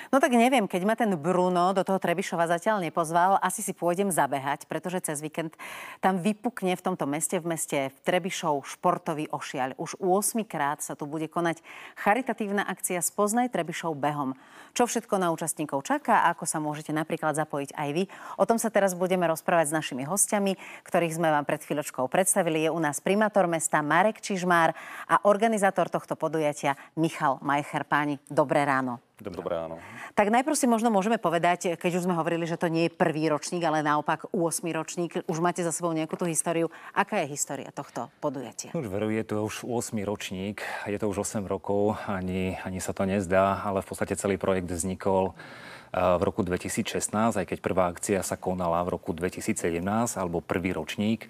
No tak neviem, keď ma ten Bruno do toho Trebišova zatiaľ nepozval, asi si pôjdem zabehať, pretože cez víkend tam vypukne v tomto meste, v Trebišov športový ošiaľ. Už 8. krát sa tu bude konať charitatívna akcia Spoznaj Trebišov behom. Čo všetko na účastníkov čaká a ako sa môžete napríklad zapojiť aj vy? O tom sa teraz budeme rozprávať s našimi hostiami, ktorých sme vám pred chvíľočkou predstavili. Je u nás primátor mesta Marek Čižmár a organizátor tohto podujatia Michal Majcher. Páni, dobré ráno. Dobré ráno. Tak najprv si možno môžeme povedať, keď už sme hovorili, že to nie je prvý ročník, ale naopak 8. ročník. Už máte za sebou nejakú tú históriu. Aká je história tohto podujatia? Už veru, je to už 8. ročník. Je to už 8 rokov. Ani sa to nezdá, ale v podstate celý projekt vznikol v roku 2016, aj keď prvá akcia sa konala v roku 2017, alebo prvý ročník.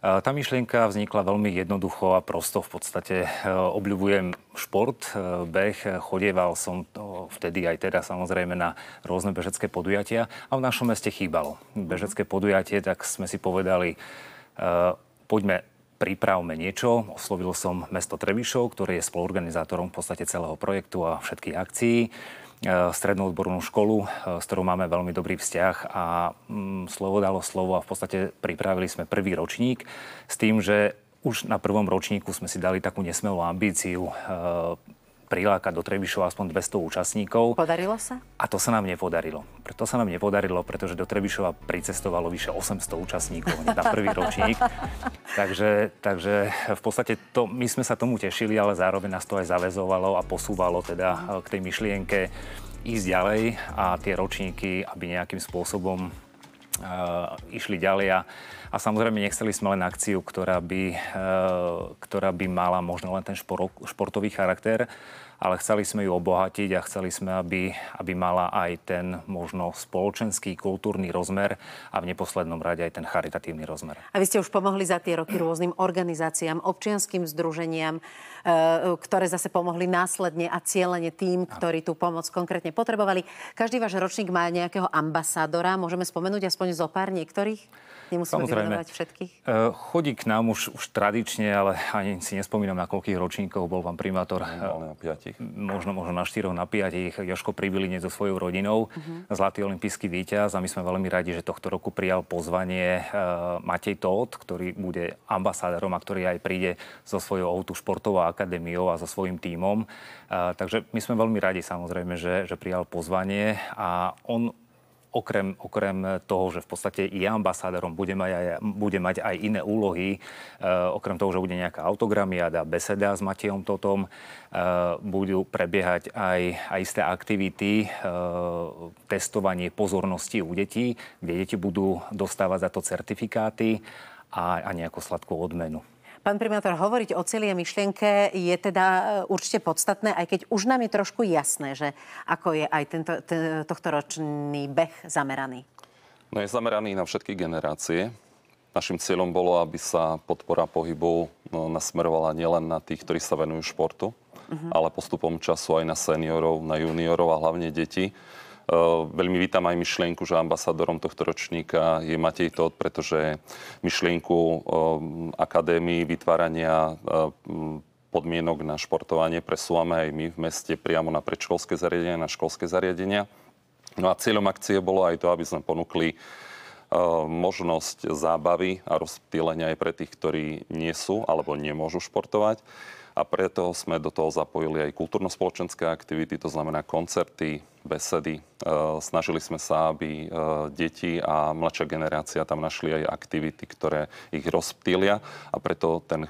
Tá myšlienka vznikla veľmi jednoducho a prosto. V podstate obľúbujem šport, beh, chodieval som vtedy aj teda samozrejme na rôzne bežecké podujatia a v našom meste chýbalo bežecké podujatie, tak sme si povedali, poďme pripravme niečo. Oslovil som mesto Trebišov, ktoré je spoluorganizátorom v podstate celého projektu a všetkých akcií. Strednú odbornú školu, s ktorou máme veľmi dobrý vzťah a slovo dalo slovo a v podstate pripravili sme prvý ročník s tým, že už na prvom ročníku sme si dali takú nesmelú ambíciu prilákať do Trebišova aspoň 200 účastníkov. Podarilo sa? A to sa nám nepodarilo. To sa nám nepodarilo, pretože do Trebišova pricestovalo vyše 800 účastníkov na prvý ročník. Takže v podstate my sme sa tomu tešili, ale zároveň nás to aj zaväzovalo a posúvalo teda k tej myšlienke ísť ďalej a tie ročníky, aby nejakým spôsobom išli ďalej. A samozrejme nechceli sme len akciu, ktorá by mala možno len ten športový charakter, ale chceli sme ju obohatiť a chceli sme, aby mala aj ten možno spoločenský, kultúrny rozmer a v neposlednom rade aj ten charitatívny rozmer. A vy ste už pomohli za tie roky rôznym organizáciám, občianskym združeniam, ktoré zase pomohli následne a cieľene tým, ktorí tú pomoc konkrétne potrebovali. Každý váš ročník má nejakého ambasádora. Môžeme spomenúť aspoň zo pár niektorých? Nemusíme vymenovať všetkých? Chodí k nám už tradične, ale ani si nespomínam, na koľkých ročníkov bol pán primátor. Na 5. Možno na 4, na 5. Jožko Pribilinec so svojou rodinou. Zlatý olympijský víťaz a my sme veľmi radi, že tohto roku prijal pozvanie Matej Tóth, ktorý bude ambasádorom a ktorý aj príde so svojou Outu športovou akadémiou a so svojím tímom. Takže my sme veľmi radi samozrejme, že prijal pozvanie a on okrem toho, že v podstate je ambasádorom, bude mať aj iné úlohy, okrem toho, že bude nejaká autogramiáda, beseda s Matejom Tóthom, budú prebiehať aj isté aktivity, testovanie pozornosti u detí, kde deti budú dostávať za to certifikáty a nejakú sladkú odmenu. Pán primátor, hovoriť o cieli a myšlienke je teda určite podstatné, aj keď už nám je trošku jasné, že ako je aj tohtoročný beh zameraný. No je zameraný na všetky generácie. Našim cieľom bolo, aby sa podpora pohybov nasmerovala nielen na tých, ktorí sa venujú športu, ale postupom času aj na seniorov, na juniorov a hlavne deti. Veľmi vítam aj myšlienku, že ambasádorom tohto ročníka je Matej Tóth, pretože myšlienku akadémii vytvárania podmienok na športovanie presúvame aj my v meste priamo na predškolské zariadenia, na školské zariadenia. No a cieľom akcie bolo aj to, aby sme ponúkli možnosť zábavy a rozptýlenia aj pre tých, ktorí nie sú alebo nemôžu športovať. A preto sme do toho zapojili aj kultúrno-spoločenské aktivity, to znamená koncerty, besedy. Snažili sme sa, aby deti a mladšia generácia tam našli aj aktivity, ktoré ich rozptýlia. A preto ten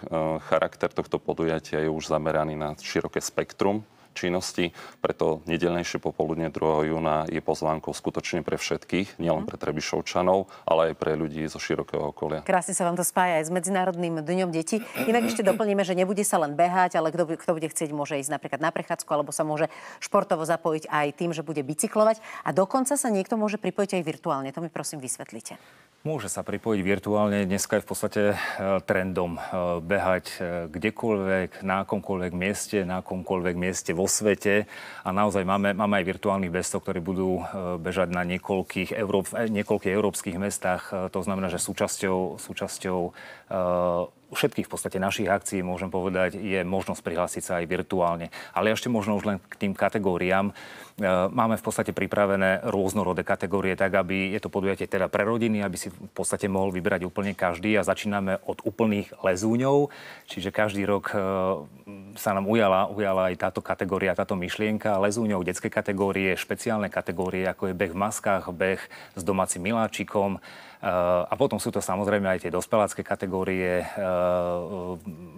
charakter tohto podujatia je už zameraný na široké spektrum činnosti, preto nedeľnejšie popoludne 2. júna je pozvánkou skutočne pre všetkých, nielen pre Trebišovčanov, ale aj pre ľudí zo širokého okolia. Krásne sa vám to spája aj s Medzinárodným dňom detí. Inak ešte doplníme, že nebude sa len behať, ale kto bude chcieť, môže ísť napríklad na prechádzku, alebo sa môže športovo zapojiť aj tým, že bude bicyklovať. A dokonca sa niekto môže pripojiť aj virtuálne. To mi prosím vysvetlite. Môže sa pripojiť virtuálne. Dneska je v podstate trendom behať kdekoľvek, na akomkoľvek mieste vo svete. A naozaj máme aj virtuálnych bežcov, ktorí budú bežať na niekoľkých európskych mestách. To znamená, že súčasťou všetkých v podstate našich akcií, môžem povedať, je možnosť prihlásiť sa aj virtuálne. Ale ešte možno už len k tým kategóriám. Máme v podstate pripravené rôznorodé kategórie, tak aby je to podujatie teda pre rodiny, aby si v podstate mohol vybrať úplne každý, a začíname od úplných lezúňov. Čiže každý rok sa nám ujala aj táto kategória, táto myšlienka lezúňov, detské kategórie, špeciálne kategórie, ako je beh v maskách, beh s domácim miláčikom. A potom sú to samozrejme aj tie dospelácké kategórie,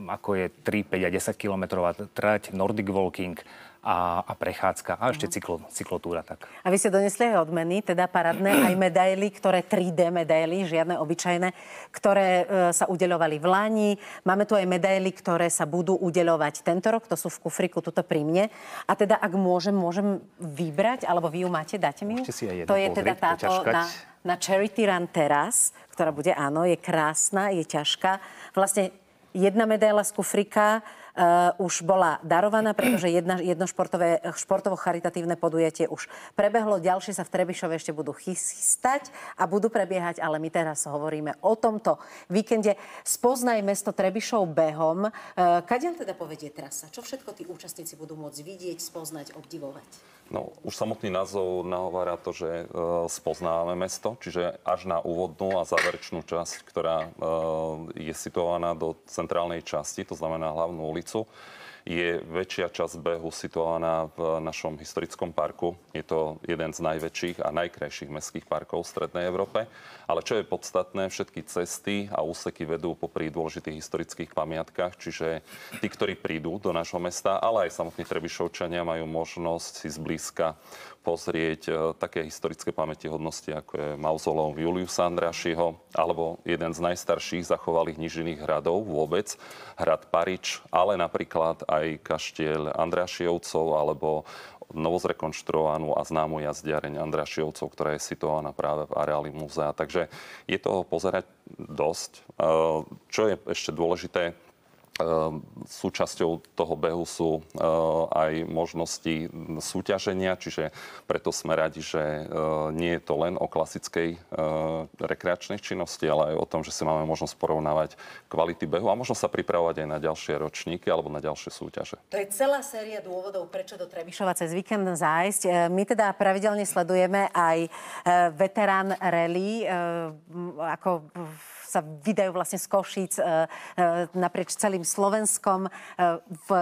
ako je 3, 5 a 10 kilometrová trať, Nordic walking a prechádzka a ešte cyklotúra. Tak. A vy ste donesli aj odmeny, teda parádne, aj medaily, ktoré 3D medaily, žiadne obyčajné, ktoré sa udeľovali v Lani. Máme tu aj medaily, ktoré sa budú udeľovať tento rok, to sú v kufriku tuto pri mne. A teda, ak môžem vybrať, alebo vy ju máte, dáte mi ju? Si aj jednu to je pozrieť, teda táto na Charity Run teraz, ktorá bude, áno, je krásna, je ťažká. Vlastne jedna medaila z kufrika už bola darovaná, pretože jedno športovo-charitatívne podujatie už prebehlo. Ďalšie sa v Trebišove ešte budú chystať a budú prebiehať, ale my teraz hovoríme o tomto víkende. Spoznaj mesto Trebišov behom. Kadiaľ teda povedie trasa? Čo všetko tí účastníci budú môcť vidieť, spoznať, obdivovať? No, už samotný názov nahovára to, že spoznávame mesto, čiže až na úvodnú a záverečnú časť, ktorá je situovaná do centrálnej časti, to znamená hlavnú ulicu, je väčšia časť behu situovaná v našom historickom parku. Je to jeden z najväčších a najkrajších mestských parkov v Strednej Európe. Ale čo je podstatné, všetky cesty a úseky vedú popri dôležitých historických pamiatkách, čiže tí, ktorí prídu do nášho mesta, ale aj samotní Trebišovčania majú možnosť si zblízka pozrieť také historické pamätihodnosti, ako je mauzolóm Juliusa Andrášyho, alebo jeden z najstarších zachovalých nížinných hradov vôbec, hrad Parič, ale napríklad aj kaštieľ Andrášyovcov, alebo novozrekonštruovanú a známu jazdiareň Andrášyovcov, ktorá je situovaná práve v areáli múzea. Takže je toho pozerať dosť. Čo je ešte dôležité, súčasťou toho behu sú aj možnosti súťaženia, čiže preto sme radi, že nie je to len o klasickej rekreačnej činnosti, ale aj o tom, že si máme možnosť porovnávať kvality behu a možno sa pripravovať aj na ďalšie ročníky alebo na ďalšie súťaže. To je celá séria dôvodov, prečo do Trebišova cez víkend zájsť. My teda pravidelne sledujeme aj veterán rally, ako sa vydajú vlastne z Košíc naprieč celým Slovenskom.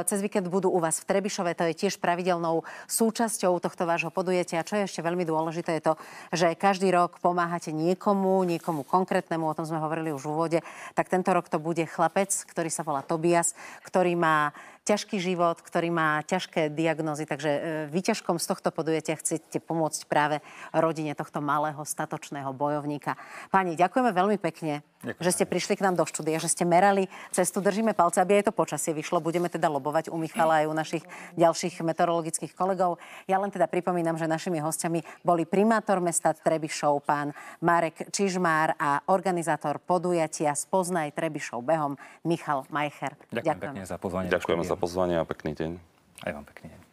Cez víkend budú u vás v Trebišove, to je tiež pravidelnou súčasťou tohto vášho podujatia. Čo je ešte veľmi dôležité, je to, že každý rok pomáhate niekomu konkrétnemu, o tom sme hovorili už v úvode, tak tento rok to bude chlapec, ktorý sa volá Tobias, ktorý má ťažký život, ktorý má ťažké diagnózy, takže výťažkom z tohto podujatia chcete pomôcť práve rodine tohto malého, statočného bojovníka. Páni, ďakujeme veľmi pekne, že ste prišli k nám do štúdia, že ste merali cestu. Držíme palce, aby aj to počasie vyšlo. Budeme teda lobovať u Michala aj u našich ďalších meteorologických kolegov. Ja len teda pripomínam, že našimi hostiami boli primátor mesta Trebišov, pán Marek Čižmár, a organizátor podujatia Spoznaj Trebišov behom Michal Majcher. Ďakujem pekne za pozvanie. Ďakujeme za pozvanie a pekný deň. Aj vám pekný deň.